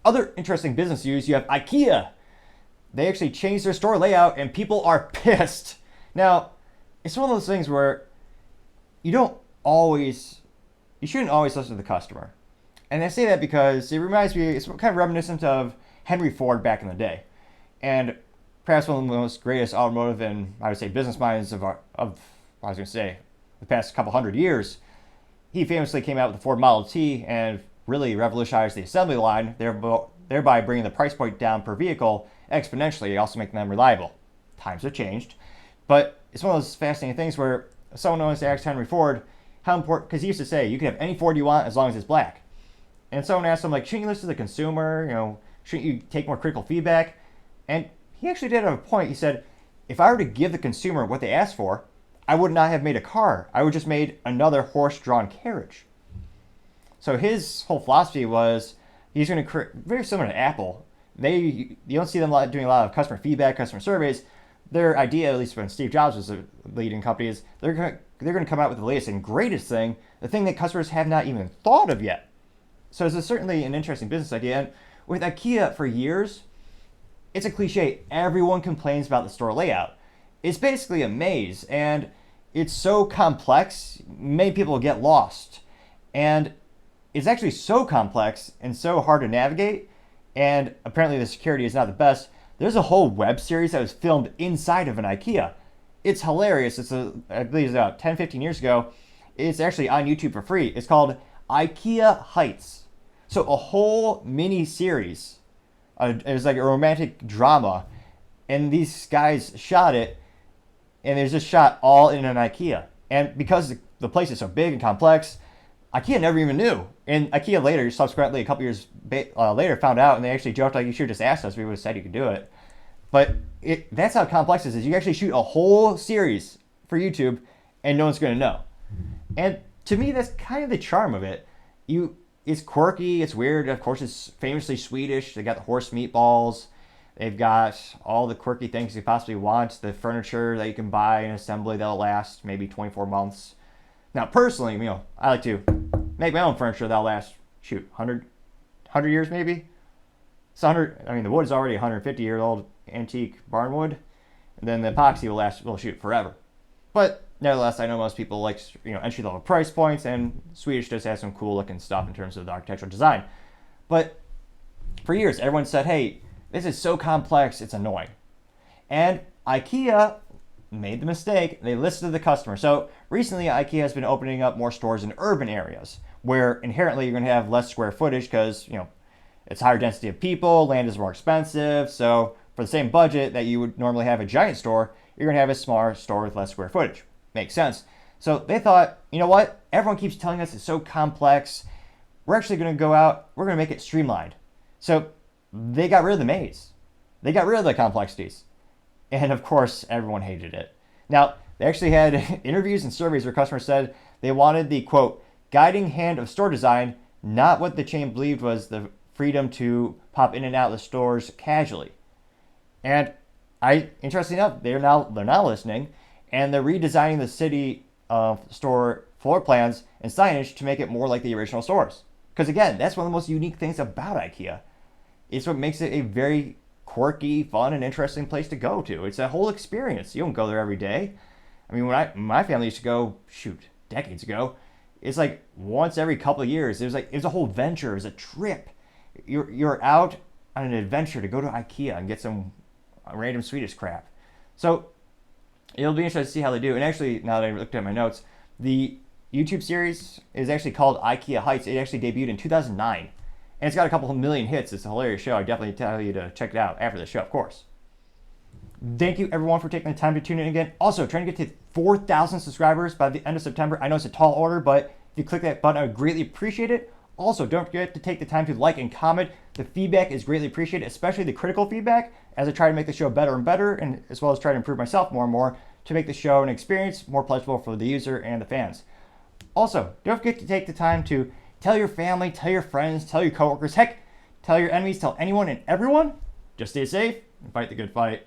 Other interesting business news, you have Ikea. They actually changed their store layout and people are pissed. Now, it's one of those things where you don't always, you shouldn't always listen to the customer. And I say that because it reminds me, it's kind of reminiscent of Henry Ford back in the day. And perhaps one of the most greatest automotive and I would say business minds the past couple hundred years. He famously came out with the Ford Model T and really revolutionized the assembly line, thereby bringing the price point down per vehicle exponentially, also making them reliable. Times have changed, but it's one of those fascinating things where someone always asked Henry Ford how important, because he used to say you can have any Ford you want as long as it's black. And someone asked him, like, shouldn't you listen to the consumer? Shouldn't you take more critical feedback? And he actually did have a point. He said, if I were to give the consumer what they asked for, I would not have made a car. I would just made another horse-drawn carriage. So his whole philosophy was he's going to create, very similar to Apple. You don't see them doing a lot of customer feedback, customer surveys. Their idea, at least when Steve Jobs was leading companies, they're going to come out with the latest and greatest thing, the thing that customers have not even thought of yet. So it's certainly an interesting business idea. And with IKEA for years, it's a cliche. Everyone complains about the store layout. It's basically a maze, and it's so complex, many people get lost. And it's actually so complex and so hard to navigate, and apparently the security is not the best. There's a whole web series that was filmed inside of an IKEA. It's hilarious. I believe it's about 10, 15 years ago. It's actually on YouTube for free. It's called IKEA Heights. So a whole mini series. It was like a romantic drama, and these guys shot it, and there's just shot all in an IKEA. And because the place is so big and complex, IKEA never even knew. And IKEA later, subsequently, a couple years later, found out, and they actually joked like, you should have just asked us. We would have said you could do it. But that's how complex this is. You actually shoot a whole series for YouTube, and no one's going to know. And to me, that's kind of the charm of it. It's quirky, it's weird. Of course, it's famously Swedish. They got the horse meatballs. They've got all the quirky things you possibly want. The furniture that you can buy in assembly that'll last maybe 24 months. Now, personally, I like to make my own furniture that'll last, 100 years maybe? It's 100, the wood is already 150-year-old antique barn wood. And then the epoxy will shoot forever. But nevertheless, I know most people like, entry-level price points, and Swedish does have some cool-looking stuff in terms of the architectural design. But for years, everyone said, hey, this is so complex, it's annoying. And IKEA made the mistake. They listened to the customer. So recently, IKEA has been opening up more stores in urban areas where inherently you're going to have less square footage because, it's higher density of people, land is more expensive. So for the same budget that you would normally have a giant store, you're going to have a smaller store with less square footage. Makes sense. So they thought, you know what? Everyone keeps telling us it's so complex. We're actually going to go out. We're going to make it streamlined. So they got rid of the maze. They got rid of the complexities. And of course, everyone hated it. Now, they actually had interviews and surveys where customers said they wanted the, quote, guiding hand of store design, not what the chain believed was the freedom to pop in and out of the stores casually. And interestingly enough, they're now listening, and they're redesigning the city store floor plans and signage to make it more like the original stores. Because again, that's one of the most unique things about IKEA. It's what makes it a very quirky, fun, and interesting place to go to. It's a whole experience. You don't go there every day. When my family used to go, decades ago, it's like once every couple of years. It was a whole venture. It was a trip. You're out on an adventure to go to IKEA and get some random Swedish crap. So it'll be interesting to see how they do. And actually, now that I looked at my notes, the YouTube series is actually called IKEA Heights. It actually debuted in 2009. And it's got a couple of million hits. It's a hilarious show. I definitely tell you to check it out after the show, of course. Thank you, everyone, for taking the time to tune in again. Also, trying to get to 4,000 subscribers by the end of September. I know it's a tall order, but if you click that button, I would greatly appreciate it. Also, don't forget to take the time to like and comment. The feedback is greatly appreciated, especially the critical feedback, as I try to make the show better and better, and as well as try to improve myself more and more to make the show an experience more pleasurable for the user and the fans. Also, don't forget to take the time to tell your family, tell your friends, tell your coworkers, heck, tell your enemies, tell anyone and everyone. Just stay safe and fight the good fight.